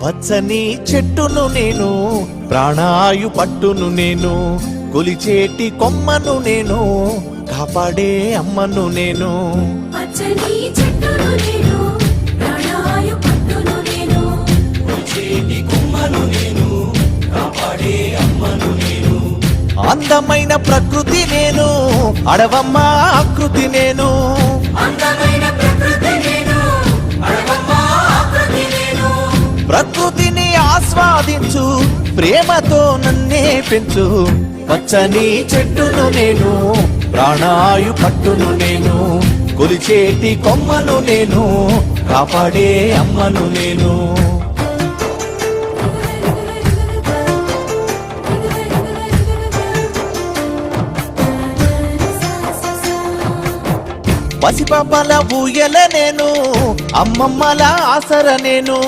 పచ్చని చెట్టును నేను, ప్రాణాయు పట్టును నేను, కొలిచేటి కొమ్మను నేను, కాపాడే అమ్మను నేను. పచ్చని చెట్టును నేను, ప్రాణాయు పట్టును నేను, కొలిచేటి కొమ్మను నేను, కాపాడే అమ్మను నేను. అందమైన ప్రకృతి నేను, అడవమ్మ ఆకృతి నేను. అందమైన ప్రకృతి నేను, అడవమ్మ ఆకృతి నేను. ప్రకృతిని ఆస్వాదించు, ప్రేమతో నన్నే పెంచు. పచ్చని చెట్టును నేను, ప్రాణాయు పట్టును నేను, కొలిచేటి కొమ్మను నేను, కాపాడే అమ్మను నేను. పసిపాపల ఊయల నేను, అమ్మమ్మల ఆసర నేను.